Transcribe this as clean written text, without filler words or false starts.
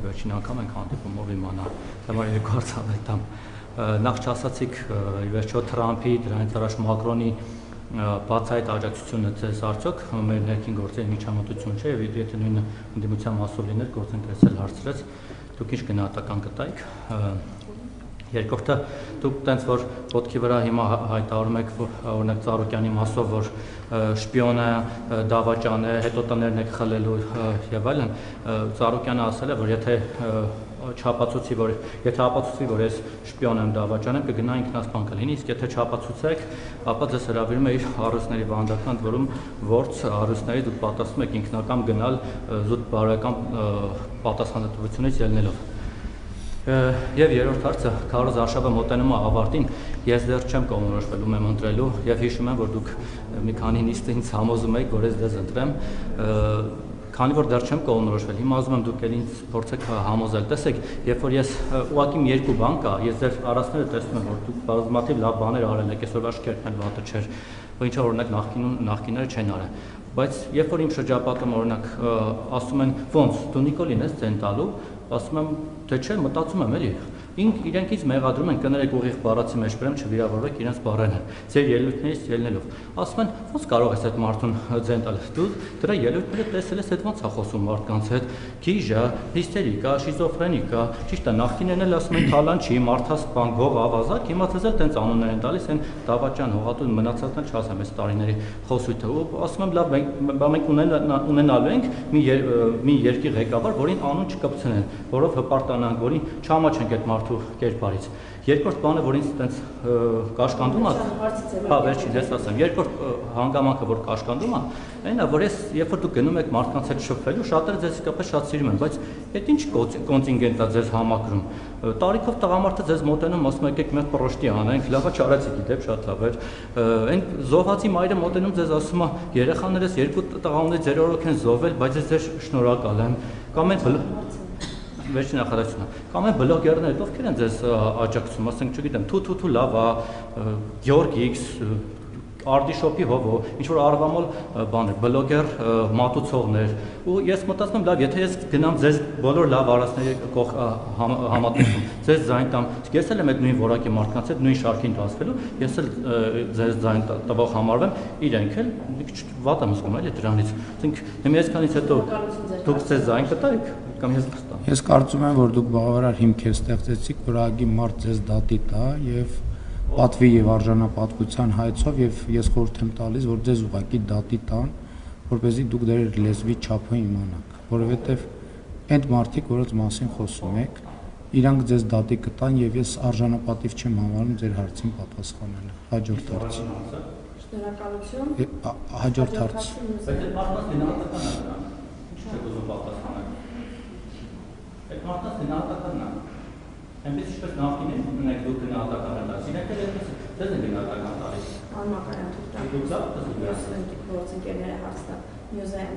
Վերջին անգամ ենք հանդիպումով իմանա, համար երկու հարցանել տամ։ Նախ չասացիք, ի վերջո Թրամփի, դրանից առաջ Մակրոնի բացահայտ աջակցությունը ձեզ արդյոք մեր ներքին գործերի միջամտություն չէ, եւ եթե նույնը ընդդիմության մասով լիներ, գործընկերս էլ հարցրեց, դուք ինչ գնահատական կտայիք։ Երկրորդը դուք տենց որ ոտքի վրա հիմա հայտարարում եք օրինակ Ծառուկյանի մասով, որ շպիոն է, դավաճան է, հետո տներն եք խլելու եւ այլն, Ծառուկյանը ասել է, որ եթե չապացուցի, որ ես շպիոն եմ, դավաճան եմ, կգնա ինքնասպան կլինի, իսկ եթե չապացուցեք, ապա ձեզ հրավիրում է իր առյուծների վանդական ընդորում որց առյուծների դուք պատասխանում եք ինքնակամ գնալ զուտ բարոյական պատասխանատվությունից ելնելով։ Եվ երրորդ հարցը, Քարոզ Արշավը մոտենում է ավարտին, ես դեռ չեմ կողմնորոշվել ում եմ ընտրելու եւ հիշում եմ, որ դուք մի քանի նիստ ինձ համոզում եք, որ ես դες ընտրեմ, քանի որ դեռ չեմ կողմնորոշվել, հիմա ասում եմ դուք էլ ինձ փորձեք համոզել, տեսեք, երբ որ ես ուղղակի երկու բան կա, ես ձեր առածները տեսնում եմ, որ դուք բազմաթիվ լավ բաներ արել եք, այսօրվա շքերթն էլ վատը չէր, ինչ որ օրինակ նախկինները չեն արել, բայց երբ որ իմ շրջապատում օրինակ ասում են ոնց դու Նիկոլին ես ցեն տալու, ասում եմ թե չէ, մտածում եմ էլի, իրենք ինձ մեղադրում են կներեք ուղիղ բառացի մեջ բերեմ չվիրավորվեք իրենց բառերն են, ձեր ելույթներից ելնելով, ասում են ոնց կարող ես այդ մարդուն ձեն տալ, դու դրա ելույթները տեսել ես, այդ ոնց է խոսում մարդկանց հետ, գիժա, հիստերիկա, շիզոֆրենիկա, ճիշտ է, նախկիններն էլ ասում են թալան չի, մարդասպան, գող, ավազակ, հիմա ցեզ էլ տենց անուններ են տալիս, այն դավաճան, հողատուն մնացածն չասեմ այս տարիների խոսույթը, ու ասում եմ լավ, մենք ունենալու ենք մի երկի ղեկավար, որին անուն չկպցնեն, որով հպարտանանք, որին չամաչենք այդ մարդու կերպարից։ Երկրորդ բանը, որ ինձ տենց կաշկանդում է, հա, վերջին ես ասեմ, երկրորդ հանգամանքը, որ կաշկանդում է, այն է, որ ես, երբ որ դուք գնում եք մարդկանց հետ շփվելու, շատերը ձեզ իսկապես շատ սիրում են, բայց այդ ինչ կոնտինգենտ է ձեզ համակրում։ Տարիքով տղամարդը ձեզ մոտենում, ասում է եկեք մենք պրոշտի անենք, լավա չարեցի գիտեք, շատ լավ էր։ Այն զոհվածի մայրը մոտենում ձեզ ասում է, երեխաներս երկու տղա ունի, ձեր օրոք են զոհվել, բայց ես ձեր շնորհակալ եմ։ Կամ այն վերջին նախադասությունը, կամ այն բլոգերները, ովքեր են ձեզ աջակցում, ասենք, չգիտեմ, թու լավ է, Գյորգ X, Արդիշոպի հովո, ինչ-որ արվամոլ բաներ, բլոգեր մատուցողներ, ու ես մտածում եմ, լավ, եթե ես գնամ ձեզ բոլոր լավ արածների համատեսում, ձեզ ձայն տամ, ես էլ եմ այդ նույն որակի մարդկանց հետ նույն շարքին դասվելու, ես էլ ձեզ ձայն տվող համարվեմ, իրենք էլ մի քիչ վատ եմ զգում էլի դրանից, ասենք, հիմա այսքանից հետո դուք ձեզ ձայն կտայիք, կամ ես կստամ։ Ես կարծում եմ, որ դուք բավարար հիմքեր ստեղծեցիք, որ ագի մարդ ձեզ դատի տա եւ պատվի եւ արժանապատվության հայցով եւ ես խորհուրդ եմ տալիս, որ ձեզ ուղղակի դատի տան, որպեսզի դուք դեր լեզվի չափը իմանաք, որովհետեւ այդ մարդիկ, որոնց մասին խոսում եք, իրանք ձեզ դատի կտան եւ ես արժանապատիվ չեմ համարում ձեր հարցին պատասխանելը։ Հաջորդ հարց։ Շնորհակալություն։ Հաջորդ հարց։ Բայց այդ մարդկանց գնահատականն է դրան։ Ինչ եք ուզում պատասխանել։ Այդ մարդկանց գնահատականն է։ Այնպես ինչպես նախկինում ունենք դուք գնահատական տալիս, իրենք էլ այդպես ձեզ են գնահատական տալիս։ Անմակարան թուղթ։ Դուք գործընկերները հարց տա։ Մյուզեում։